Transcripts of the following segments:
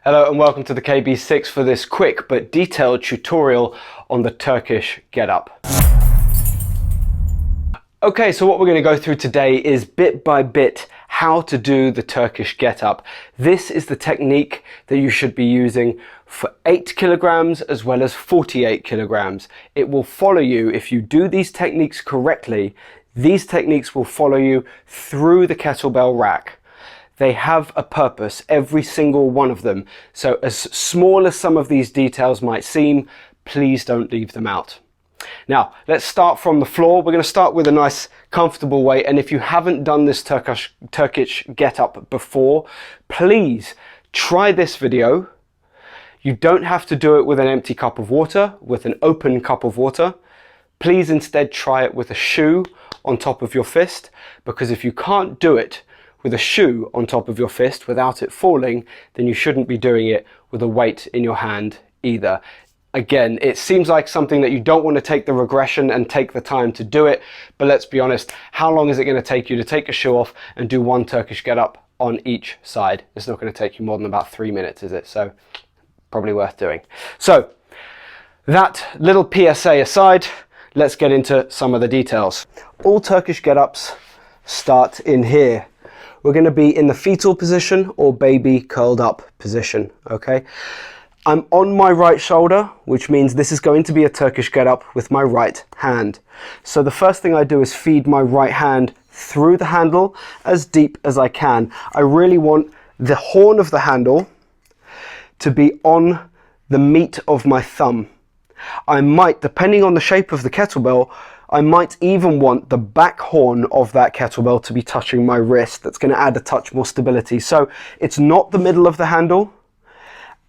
Hello and welcome to the KB6 for this quick but detailed tutorial on the Turkish get-up. Okay, so what we're going to go through today is bit by bit how to do the Turkish get-up. This is the technique that you should be using for 8 kilograms as well as 48 kilograms. It will follow you if you do these techniques correctly. These techniques will follow you through the kettlebell rack. They have a purpose, every single one of them. So as small as some of these details might seem, please don't leave them out. Now, let's start from the floor. We're going to start with a nice comfortable weight. And if you haven't done this Turkish get-up before, please try this video. You don't have to do it with an empty cup of water, with an open cup of water. Please instead try it with a shoe on top of your fist, because if you can't do it with a shoe on top of your fist without it falling, then you shouldn't be doing it with a weight in your hand either. Again, it seems like something that you don't want to take the regression and take the time to do it, but let's be honest, how long is it going to take you to take a shoe off and do one Turkish get-up on each side? It's not going to take you more than about 3 minutes, is it? So probably worth doing. So that little PSA aside, let's get into some of the details. All Turkish get-ups start in here. We're going to be in the fetal position or baby curled up position, okay? I'm on my right shoulder, which means this is going to be a Turkish get-up with my right hand. So the first thing I do is feed my right hand through the handle as deep as I can. I really want the horn of the handle to be on the meat of my thumb. I might, depending on the shape of the kettlebell, I might even want the back horn of that kettlebell to be touching my wrist. That's going to add a touch more stability. So it's not the middle of the handle.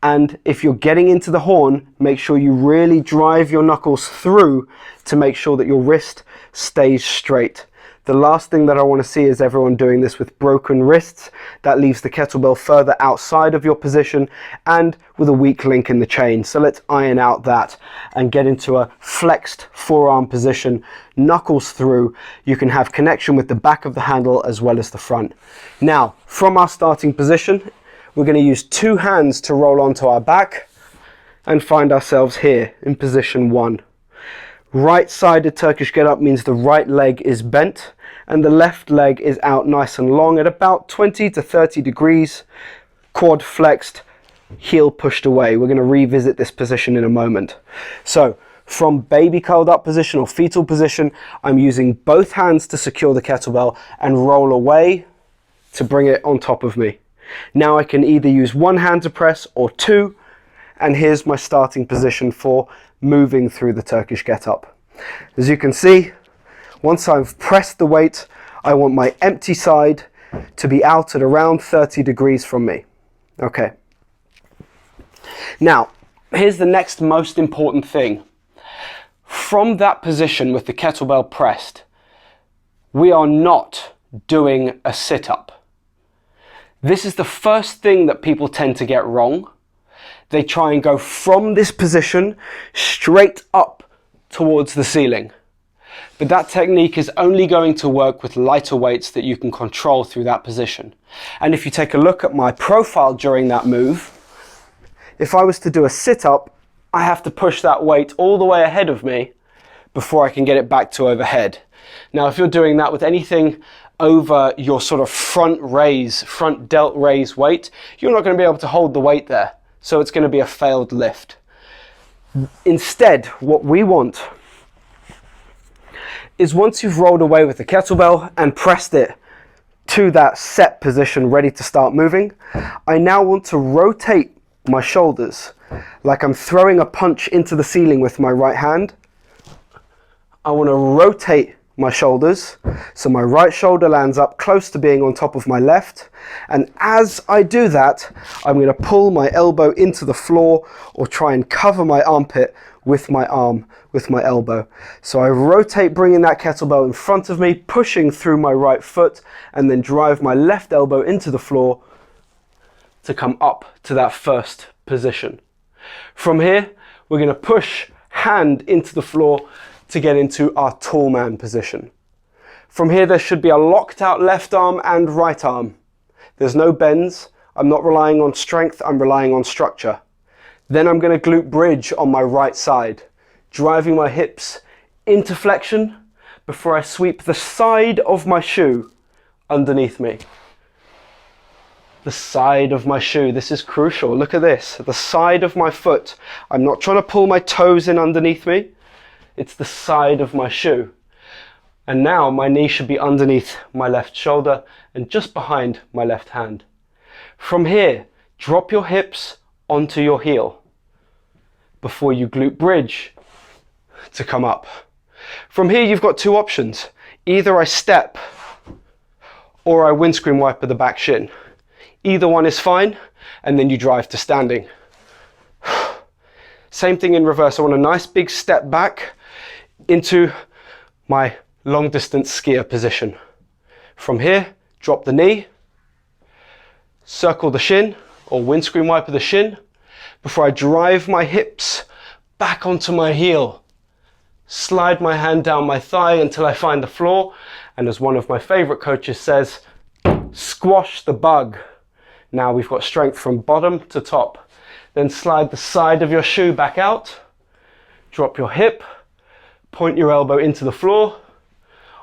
And if you're getting into the horn, make sure you really drive your knuckles through to make sure that your wrist stays straight. The last thing that I want to see is everyone doing this with broken wrists. That leaves the kettlebell further outside of your position and with a weak link in the chain. So let's iron out that and get into a flexed forearm position, knuckles through. You can have connection with the back of the handle as well as the front. Now, from our starting position, we're going to use 2 hands to roll onto our back and find ourselves here in position 1. Right-sided Turkish get-up means the right leg is bent and the left leg is out nice and long at about 20 to 30 degrees, quad flexed, heel pushed away. We're going to revisit this position in a moment. So from baby curled up position or fetal position, I'm using both hands to secure the kettlebell and roll away to bring it on top of me. Now I can either use one hand to press or 2, and here's my starting position for moving through the Turkish get-up. As you can see, once I've pressed the weight, I want my empty side to be out at around 30 degrees from me. Okay. Now, here's the next most important thing. From that position with the kettlebell pressed, we are not doing a sit-up. This is the first thing that people tend to get wrong. They try and go from this position straight up towards the ceiling. But that technique is only going to work with lighter weights that you can control through that position. And if you take a look at my profile during that move, if I was to do a sit-up, I have to push that weight all the way ahead of me before I can get it back to overhead. Now, if you're doing that with anything over your sort of front delt raise weight, you're not going to be able to hold the weight there. So it's going to be a failed lift. Instead, what we want is once you've rolled away with the kettlebell and pressed it to that set position ready to start moving, I now want to rotate my shoulders like I'm throwing a punch into the ceiling with my right hand. I want to rotate my shoulders so my right shoulder lands up close to being on top of my left, and as I do that, I'm going to pull my elbow into the floor or try and cover my armpit with my arm, with my elbow. So I rotate, bringing that kettlebell in front of me, pushing through my right foot, and then drive my left elbow into the floor to come up to that first position. From here, we're going to push hand into the floor to get into our tall man position. From here, there should be a locked out left arm and right arm. There's no bends. I'm not relying on strength, I'm relying on structure. Then I'm going to glute bridge on my right side, driving my hips into flexion before I sweep the side of my shoe underneath me. The side of my shoe, this is crucial. Look at this, the side of my foot. I'm not trying to pull my toes in underneath me. It's the side of my shoe. And now my knee should be underneath my left shoulder and just behind my left hand. From here, drop your hips onto your heel before you glute bridge to come up. From here, you've got two options. Either I step or I windscreen wiper the back shin. Either one is fine, and then you drive to standing. Same thing in reverse. I want a nice big step back into my long distance skier position. From here, drop the knee, circle the shin or windscreen wiper the shin before I drive my hips back onto my heel. Slide my hand down my thigh until I find the floor, and as one of my favorite coaches says, squash the bug. Now we've got strength from bottom to top. Then slide the side of your shoe back out, drop your hip, point your elbow into the floor,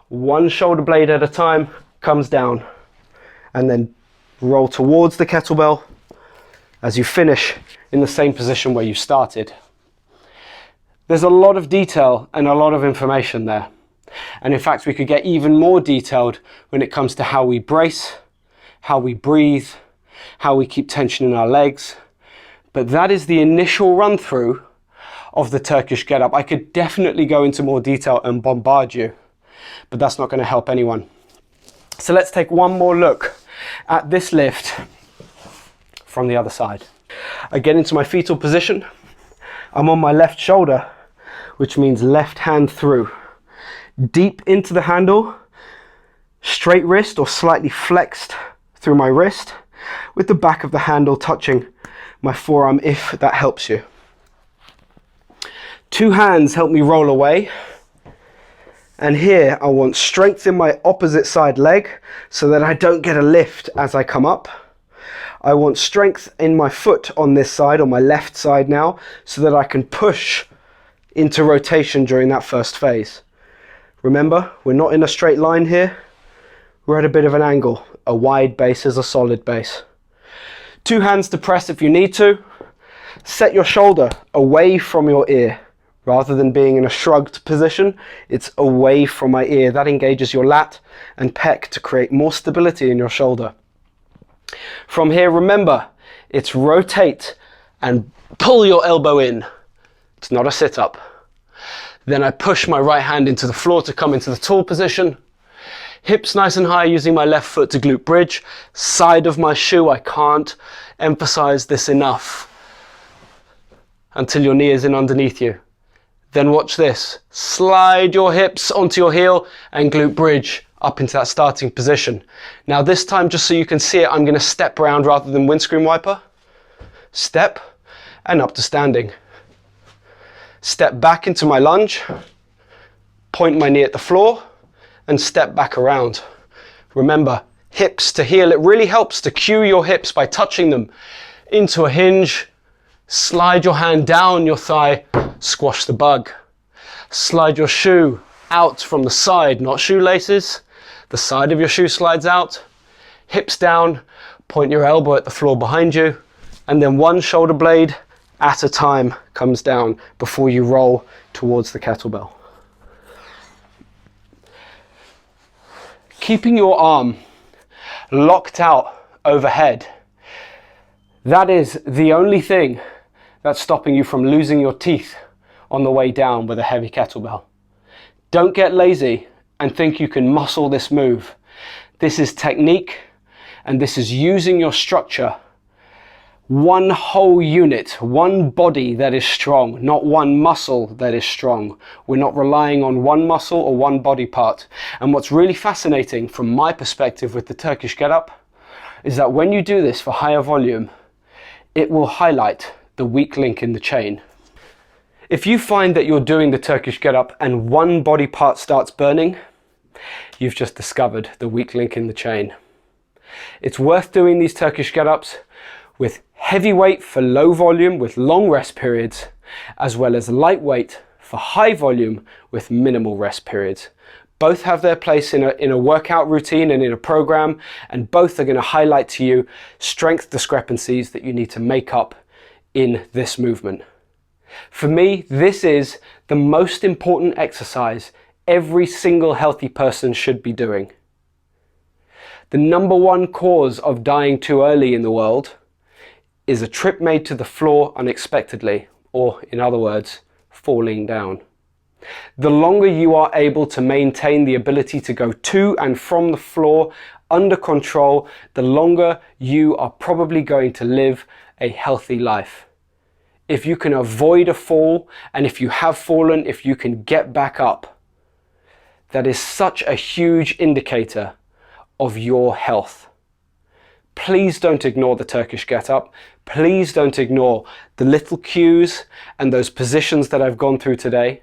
one shoulder blade at a time comes down, and then roll towards the kettlebell as you finish in the same position where you started. There's a lot of detail and a lot of information there. And in fact, we could get even more detailed when it comes to how we brace, how we breathe, how we keep tension in our legs. But that is the initial run through of the Turkish get up. I could definitely go into more detail and bombard you, but that's not going to help anyone. So let's take one more look at this lift from the other side. I get into my fetal position. I'm on my left shoulder, which means left hand through. Deep into the handle, straight wrist or slightly flexed through my wrist, with the back of the handle touching my forearm if that helps you. Two hands help me roll away. And here I want strength in my opposite side leg so that I don't get a lift as I come up. I want strength in my foot on this side, on my left side now, so that I can push into rotation during that first phase. Remember, we're not in a straight line here. We're at a bit of an angle. A wide base is a solid base. Two hands to press if you need to. Set your shoulder away from your ear. Rather than being in a shrugged position, it's away from my ear. That engages your lat and pec to create more stability in your shoulder. From here, remember, it's rotate and pull your elbow in. It's not a sit-up. Then I push my right hand into the floor to come into the tall position. Hips nice and high using my left foot to glute bridge. Side of my shoe, I can't emphasize this enough until your knee is in underneath you. Then watch this. Slide your hips onto your heel and glute bridge up into that starting position. Now this time, just so you can see it, I'm going to step around rather than windscreen wiper. Step and up to standing. Step back into my lunge, point my knee at the floor and step back around. Remember, hips to heel. It really helps to cue your hips by touching them into a hinge. Slide your hand down your thigh, squash the bug. Slide your shoe out from the side, not shoelaces. The side of your shoe slides out, hips down, point your elbow at the floor behind you, and then one shoulder blade at a time comes down before you roll towards the kettlebell. Keeping your arm locked out overhead, that is the only thing that's stopping you from losing your teeth on the way down with a heavy kettlebell. Don't get lazy and think you can muscle this move. This is technique, and this is using your structure. One whole unit, one body that is strong, not one muscle that is strong. We're not relying on one muscle or one body part. And what's really fascinating from my perspective with the Turkish get-up is that when you do this for higher volume, it will highlight the weak link in the chain. If you find that you're doing the Turkish get-up and one body part starts burning, you've just discovered the weak link in the chain. It's worth doing these Turkish get-ups with heavy weight for low volume with long rest periods, as well as lightweight for high volume with minimal rest periods. Both have their place in a workout routine and in a program, and both are going to highlight to you strength discrepancies that you need to make up in this movement. For me, this is the most important exercise every single healthy person should be doing. The number one cause of dying too early in the world is a trip made to the floor unexpectedly, or in other words, falling down. The longer you are able to maintain the ability to go to and from the floor under control, the longer you are probably going to live a healthy life. If you can avoid a fall, and if you have fallen, if you can get back up, that is such a huge indicator of your health. Please don't ignore the Turkish get-up. Please don't ignore the little cues and those positions that I've gone through today.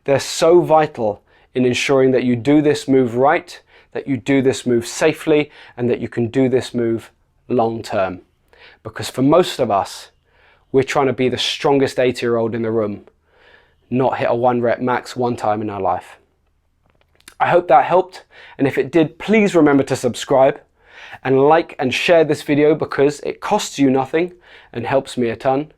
They're so vital in ensuring that you do this move right, that you do this move safely, and that you can do this move long term. Because for most of us, we're trying to be the strongest 80-year-old in the room, not hit a 1 rep max one time in our life. I hope that helped, and if it did, please remember to subscribe and like and share this video because it costs you nothing and helps me a ton.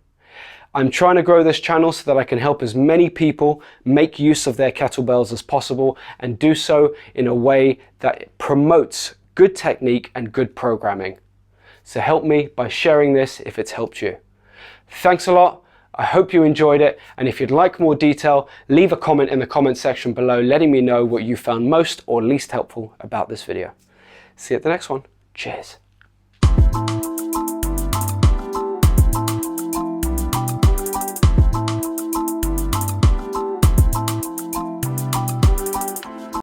I'm trying to grow this channel so that I can help as many people make use of their kettlebells as possible and do so in a way that promotes good technique and good programming. So help me by sharing this if it's helped you. Thanks a lot. I hope you enjoyed it, and if you'd like more detail, leave a comment in the comment section below letting me know what you found most or least helpful about this video. See you at the next one. Cheers.